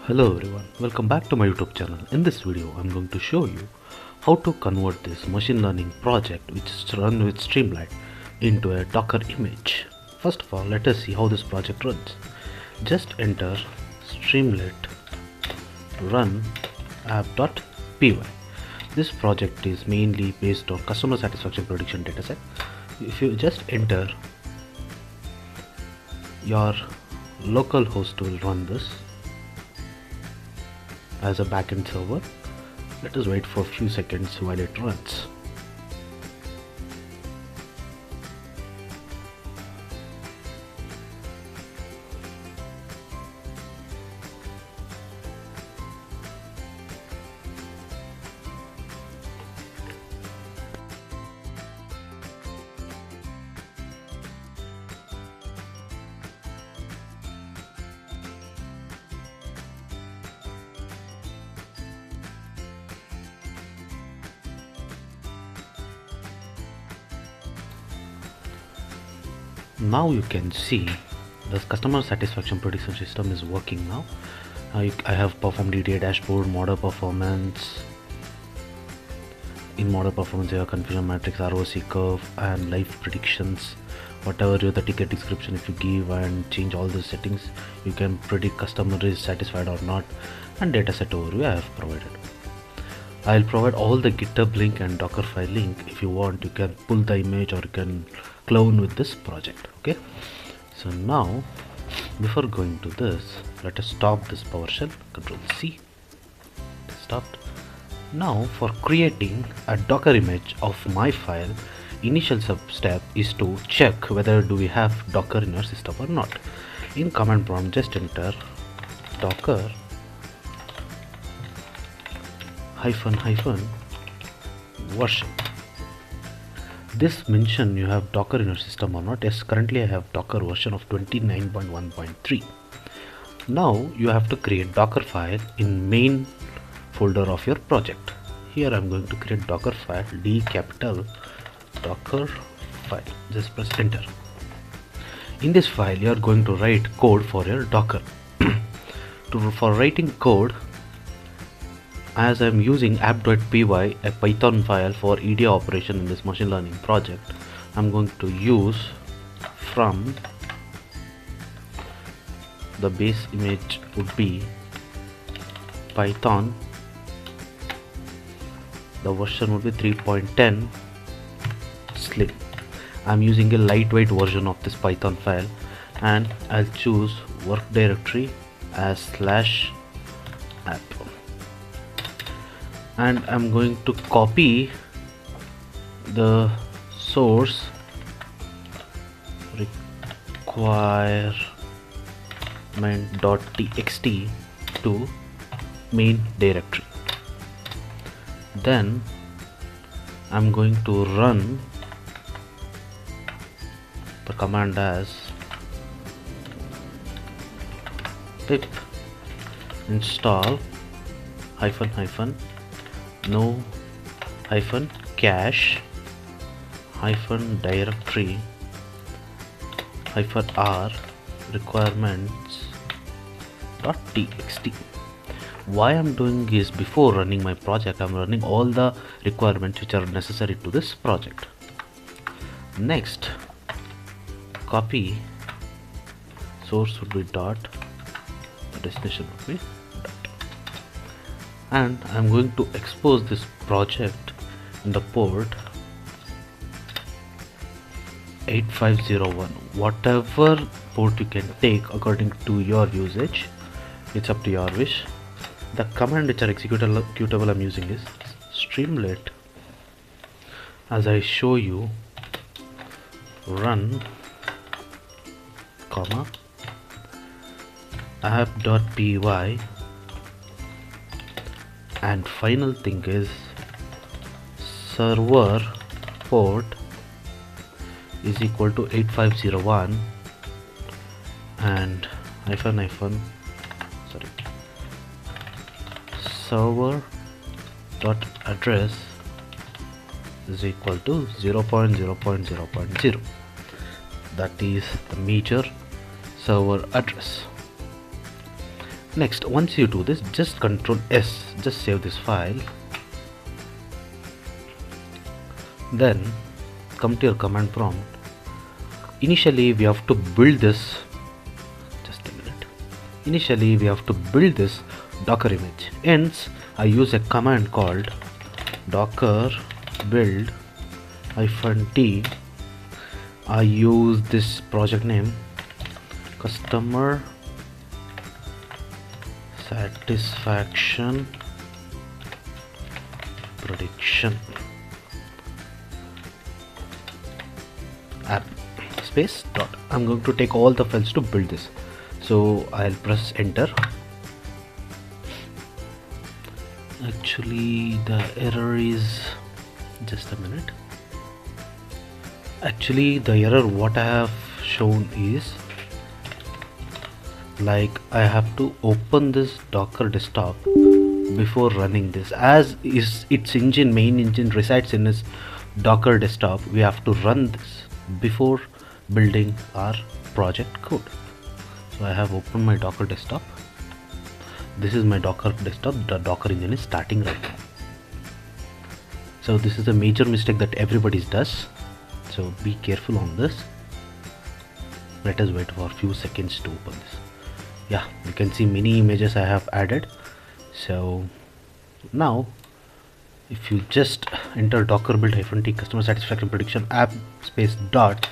Hello everyone, welcome back to my YouTube channel. In this video, I'm going to show you how to convert this machine learning project which is run with Streamlit into a Docker image. First of all, let us see how this project runs. Just enter Streamlit run app.py. This project is mainly based on customer satisfaction prediction dataset. If you just enter, your local host will run this as a backend server. Let us wait for a few seconds while it runs. Now you can see the customer satisfaction prediction system is working now. I have performed ETA dashboard, model performance. In model performance, you have confusion matrix, ROC curve, and live predictions. Whatever the ticket description, if you give and change all the settings, you can predict customer is satisfied or not. And dataset overview I have provided. I'll provide all the GitHub link and Dockerfile link. If you want, you can pull the image or you can clone with this project. Okay, so now before going to this, let us stop this PowerShell. Control C, stopped. Now for creating a Docker image of my file, initial step is to check whether do we have Docker in our system or not. In command prompt, just enter docker --version. This mention you have Docker in your system or not. Yes, currently I have Docker version of 29.1.3. Now you have to create Dockerfile in main folder of your project. Here I'm going to create Dockerfile, D capital Dockerfile. Just press enter. In this file you are going to write code for your Docker. For writing code, as I'm using app.py, a Python file for EDA operation in this machine learning project, I'm going to use from the base image would be Python. The version would be 3.10 slim. I'm using a lightweight version of this Python file, and I'll choose work directory as /app. And I'm going to copy the source requirement.txt to main directory. Then I'm going to run the command as pip install no cache directory r requirements.txt. Why I'm doing is, before running my project, I'm running all the requirements which are necessary to this project. Next, copy source would be dot, the destination would be dot, and I'm going to expose this project in the port 8501. Whatever port you can take according to your usage, it's up to your wish. The command which are executable I'm using is streamlit, as I show you, run comma app.py, and final thing is server port is equal to 8501 and server dot address is equal to 0.0.0.0. that is the major server address. Next, once you do this, just Control S, just save this file. Then come to your command prompt. Initially we have to build this, just a minute. Initially we have to build this Docker image. Hence I use a command called docker build -t. I use this project name customer satisfaction prediction app space dot. I'm going to take all the files to build this, so I'll press enter. Actually the error is, just a minute. Actually the error what I have shown is like I have to open this Docker desktop before running this, as is its main engine resides in its Docker desktop. We have to run this before building our project code. So I have opened my Docker desktop. This is my Docker desktop. The Docker engine is starting right now. So this is a major mistake that everybody does, so be careful on this. Let us wait for a few seconds to open this. Yeah, you can see many images I have added. So now if you just enter docker build -t customer satisfaction prediction app space dot,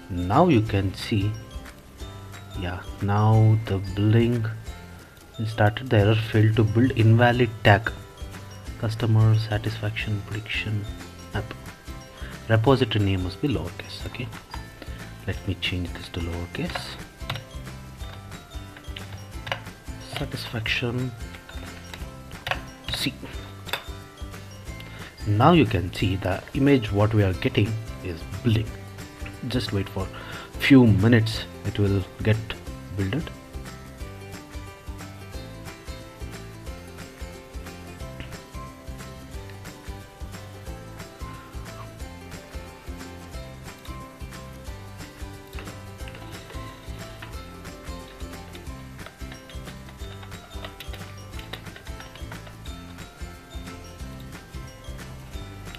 now you can see, yeah, now the building started. The error failed to build invalid tag customer satisfaction prediction app. Repository name must be lowercase. Okay, let me change this to lowercase. Satisfaction C. Now you can see the image what we are getting is building. Just wait for few minutes, it will get builded.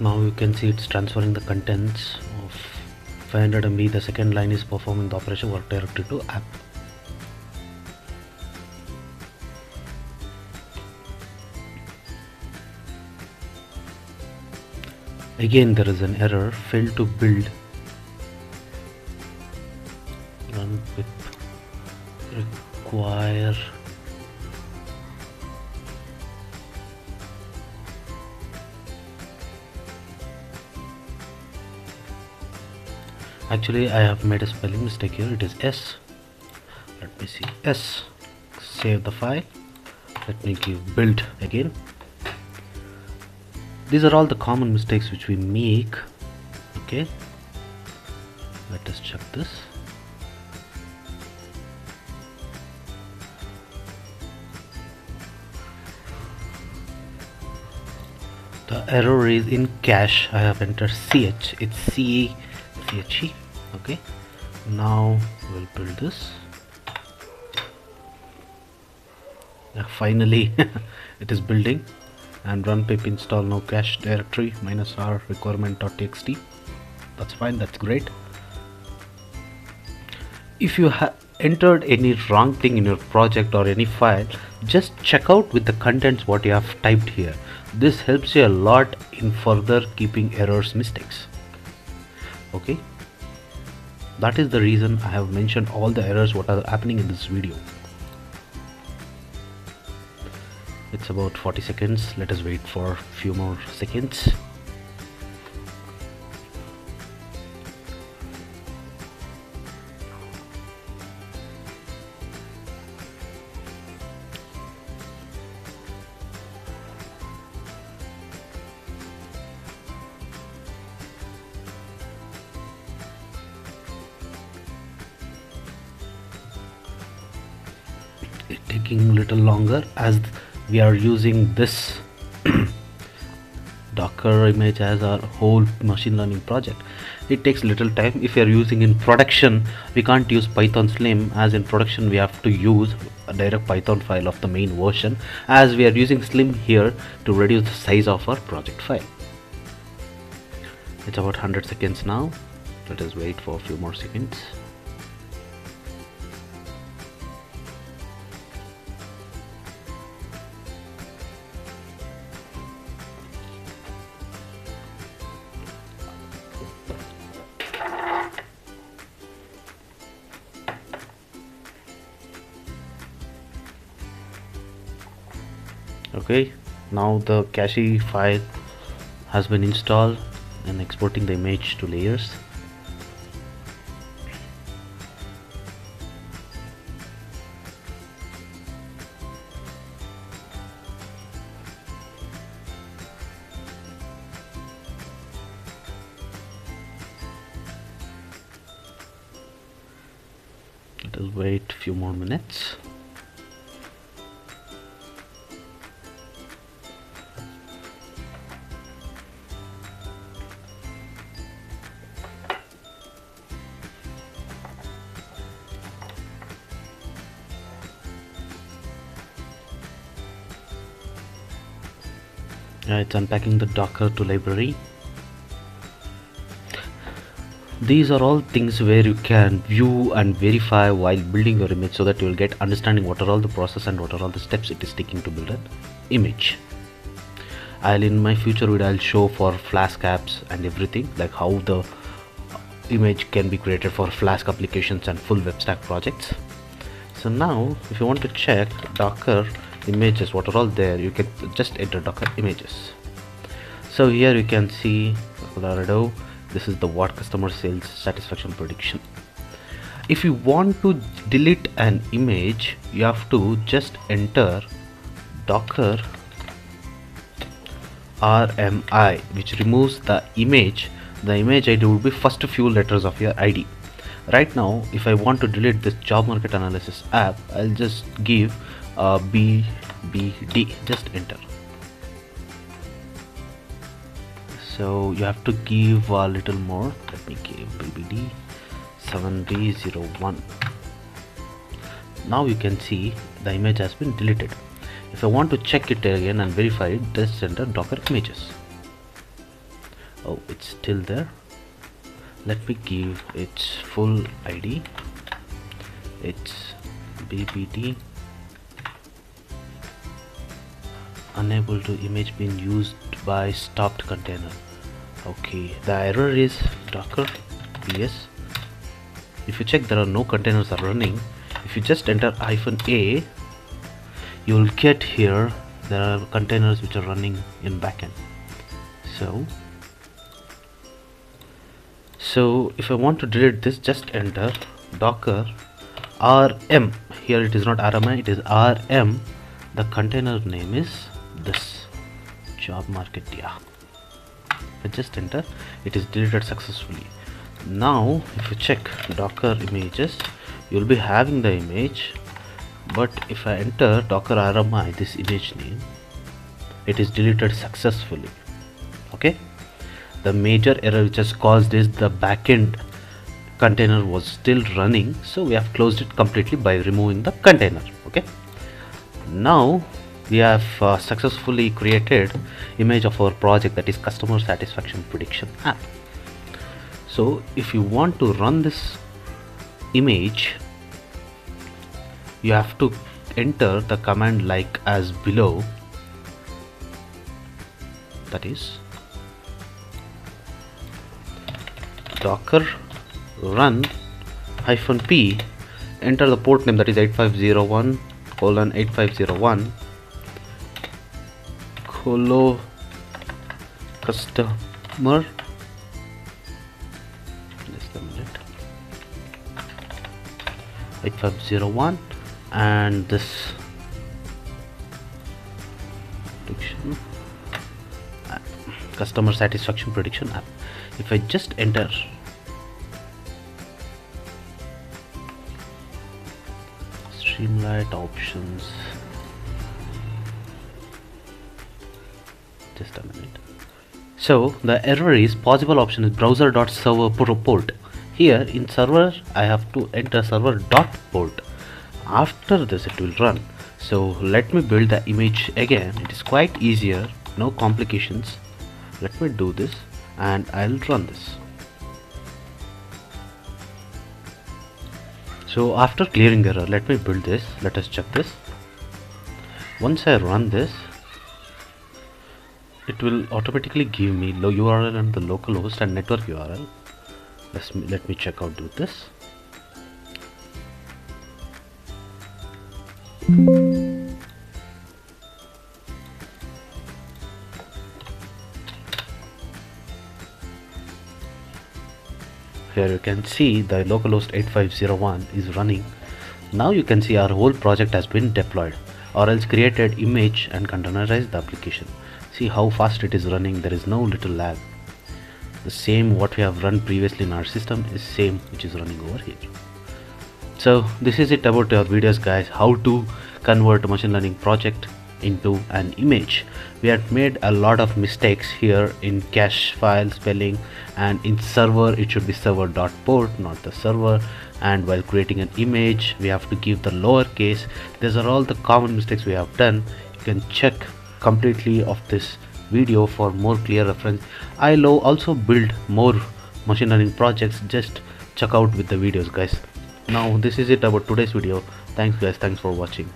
Now you can see it's transferring the contents of 500 MB. The second line is performing the operation work directory to app. Again there is an error, failed to build run pip require Actually I have made a spelling mistake here. It is S. Let me see. S. Save the file. Let me give build again. These are all the common mistakes which we make. Okay, let us check this. The error is in cache. I have entered ch. It's CHE. Okay, now we'll build this. Yeah, finally it is building. And run pip install no cache directory -r requirement.txt. That's fine, that's great. If you have entered any wrong thing in your project or any file, just check out with the contents what you have typed here. This helps you a lot in further keeping errors, mistakes. Okay, that is the reason I have mentioned all the errors what are happening in this video. It's about 40 seconds. Let us wait for a few more seconds. It's taking a little longer as we are using this Docker image as our whole machine learning project. it takes little time. If you are using in production, we can't use Python Slim, as in production we have to use a direct Python file of the main version, as we are using Slim here to reduce the size of our project file. It's about 100 seconds now. Let us wait for a few more seconds. Okay, now the cache file has been installed and exporting the image to layers. Let us wait a few more minutes. It's unpacking the Docker to library. These are all things where you can view and verify while building your image, so that you will get understanding what are all the process and what are all the steps it is taking to build an image. In my future video I'll show for Flask apps and everything, like how the image can be created for Flask applications and full web stack projects. So now if you want to check Docker images, what are all there, you can just enter Docker images. So here you can see Colorado. This is the what customer sales satisfaction prediction. If you want to delete an image, you have to just enter Docker RMI, which removes the image. The image ID will be first few letters of your ID. Right now, if I want to delete this job market analysis app, I'll just give BBD, just enter. So you have to give a little more. Let me give BBD 7B01. Now you can see the image has been deleted. If I want to check it again and verify it, just enter Docker images. Oh, it's still there. Let me give its full ID. It's BBD unable to image being used by stopped container. Okay, the error is Docker PS. If you check, there are no containers are running. If you just enter -a, you will get here there are containers which are running in backend. So if I want to delete this, just enter Docker RM. Here it is not RMI, it is RM. The container name is this job market. Yeah, if I just enter, it is deleted successfully. Now if you check Docker images, you will be having the image, but if I enter Docker RMI, this image name, it is deleted successfully. Okay, the major error which has caused is the backend container was still running, so we have closed it completely by removing the container. Okay, now we have successfully created image of our project, that is customer satisfaction prediction app. So if you want to run this image, you have to enter the command like as below, that is Docker run -p, enter the port name, that is 8501:8501 customer, just a minute, 8501, and this prediction customer satisfaction prediction app. If I just enter Streamlight options, just a minute. So the error is possible option is browser.server port. Here in server I have to enter server.port. After this it will run. So let me build the image again. It is quite easier, no complications. Let me do this and I'll run this. So after clearing error, let me build this. Let us check this. Once I run this, it will automatically give me the URL and the localhost and network URL. Let me check out with this. Here you can see the localhost 8501 is running. Now you can see our whole project has been deployed, or else created image and containerized the application. See how fast it is running. There is no little lag. The same what we have run previously in our system is same which is running over here. So this is it about our videos, guys, how to convert a machine learning project into an image. We had made a lot of mistakes here in cache file spelling, and in server it should be server.port, not the server. And while creating an image we have to give the lowercase. These are all the common mistakes we have done. You can check completely of this video for more clear reference. I'll also build more machine learning projects. Just check out with the videos, guys. Now this is it about today's video. Thanks guys, thanks for watching.